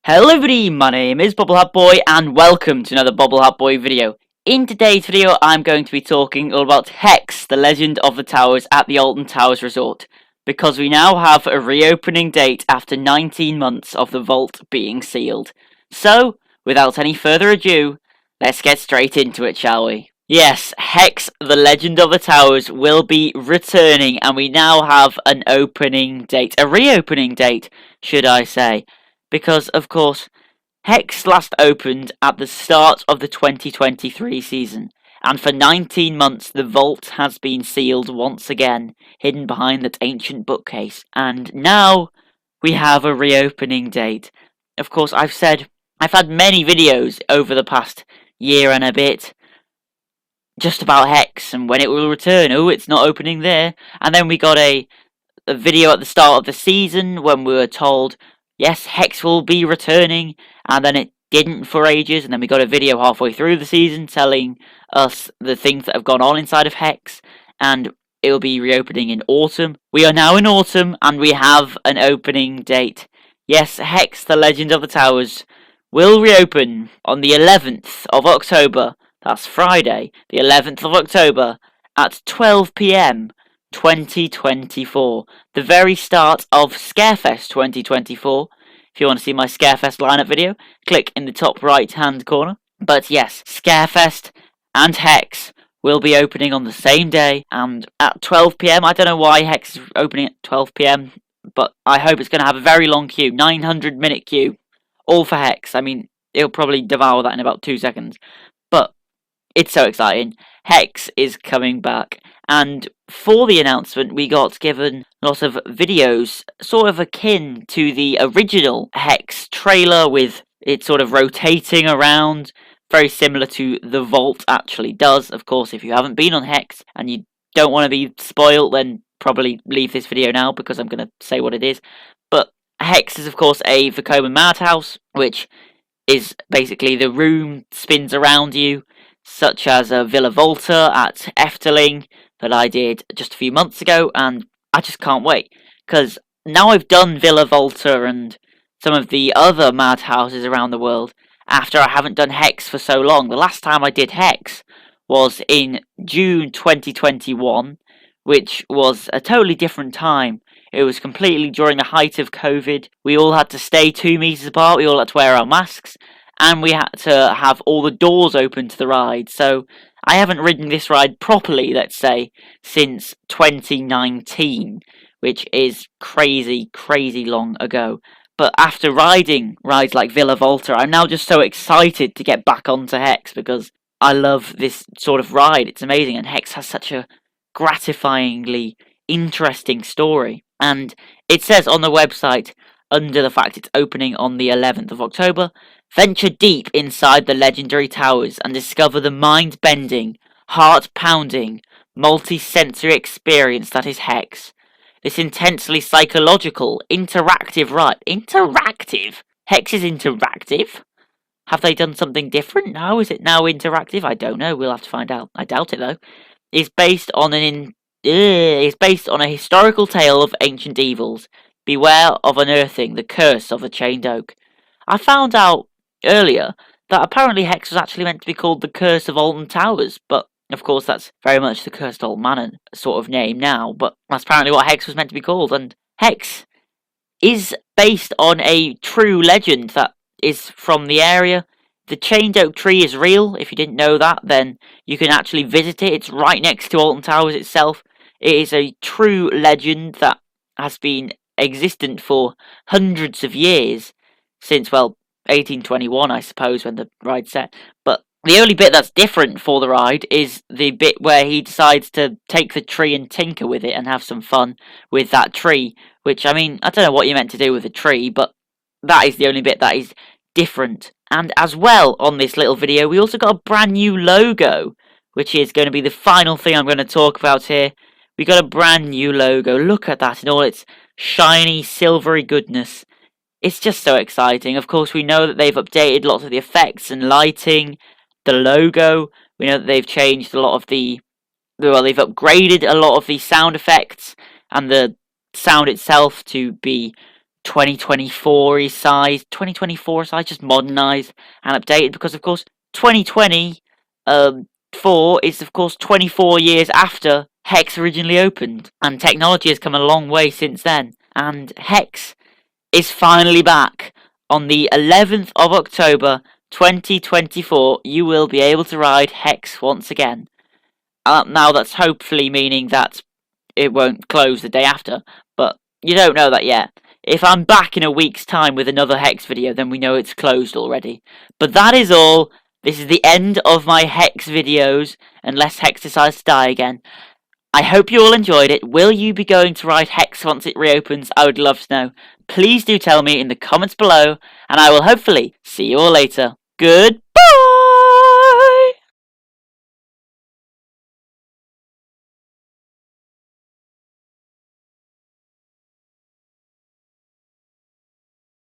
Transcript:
Hello everybody, my name is Bubble Hat Boy and welcome to another Bubble Hat Boy video. In today's video I'm going to be talking all about HEX, the Legend of the Towers at the Alton Towers Resort, because we now have a reopening date after 19 months of the vault being sealed. So, without any further ado, let's get straight into it, shall we? Yes, HEX, the Legend of the Towers, will be returning and we now have an opening date, a reopening date, should I say. Because, of course, HEX last opened at the start of the 2023 season, and for 19 months the vault has been sealed once again, hidden behind that ancient bookcase, and now we have a reopening date. Of course, I've had many videos over the past year and a bit, just about HEX and when it will return. Oh, it's not opening there. And then we got a video at the start of the season when we were told, yes, HEX will be returning, and then it didn't for ages, and then we got a video halfway through the season telling us the things that have gone on inside of HEX, and it will be reopening in autumn. We are now in autumn, and we have an opening date. Yes, HEX, the Legend of the Towers, will reopen on the 11th of October, that's Friday, the 11th of October, at 12 PM. 2024, the very start of Scarefest 2024. If you want to see my Scarefest lineup video, click in the top right hand corner. But yes, Scarefest and HEX will be opening on the same day and at 12 PM. I don't know why HEX is opening at 12 PM, but I hope it's going to have a very long queue, 900-minute queue, all for HEX. I mean, it'll probably devour that in about 2 seconds, but it's so exciting. HEX is coming back, and for the announcement we got given lots of videos sort of akin to the original HEX trailer, with it sort of rotating around, very similar to the vault actually does. Of course, if you haven't been on HEX and you don't want to be spoiled, then probably leave this video now because I'm going to say what it is. But HEX is of course a Vekoma madhouse, which is basically the room spins around you, such as a Villa Volta at Efteling that I did just a few months ago, and I just can't wait, because now I've done Villa Volta and some of the other madhouses around the world, after I haven't done HEX for so long. The last time I did HEX was in June 2021, which was a totally different time. It was completely during the height of COVID. We all had to stay 2 meters apart, we all had to wear our masks, and we had to have all the doors open to the ride. So I haven't ridden this ride properly, let's say, since 2019, which is crazy, crazy long ago. But after riding rides like Villa Volta, I'm now just so excited to get back onto HEX because I love this sort of ride. It's amazing, and HEX has such a gratifyingly interesting story. And it says on the website, under the fact it's opening on the 11th of October, venture deep inside the legendary towers and discover the mind-bending, heart-pounding, multi-sensory experience that is HEX. This intensely psychological, interactive ride. Interactive? HEX is interactive? Have they done something different now? Is it now interactive? I don't know. We'll have to find out. I doubt it, though. It's based on a historical tale of ancient evils. Beware of unearthing the curse of the chained oak. I found out earlier that apparently HEX was actually meant to be called the Curse of Alton Towers, but of course that's very much the Cursed Alton Manor sort of name now, but that's apparently what HEX was meant to be called. And HEX is based on a true legend that is from the area. The chained oak tree is real. If you didn't know that, then you can actually visit it. It's right next to Alton Towers itself. It is a true legend that has been existent for hundreds of years, since, well, 1821, I suppose, when the ride set. But the only bit that's different for the ride is the bit where he decides to take the tree and tinker with it and have some fun with that tree, which, I mean, I don't know what you're meant to do with a tree, but that is the only bit that is different. And as well, on this little video, we also got a brand new logo, which is going to be the final thing I'm going to talk about here. We got a brand new logo. Look at that in all its shiny, silvery goodness. It's just so exciting. Of course, we know that they've updated lots of the effects and lighting, the logo. We know that they've changed a lot of they've upgraded a lot of the sound effects and the sound itself to be 2024 size, 2024 size, just modernised and updated because, of course, 2024 is, of course, 24 years after HEX originally opened, and technology has come a long way since then. And HEX is finally back on the 11th of October 2024. You will be able to ride HEX once again. Now that's hopefully meaning that it won't close the day after, but you don't know that yet. If I'm back in a week's time with another HEX video, then we know it's closed already. But that is all. This is the end of my HEX videos, unless HEX decides to die again. I hope you all enjoyed it. Will you be going to ride HEX once it reopens? I would love to know. Please do tell me in the comments below, and I will hopefully see you all later. Goodbye!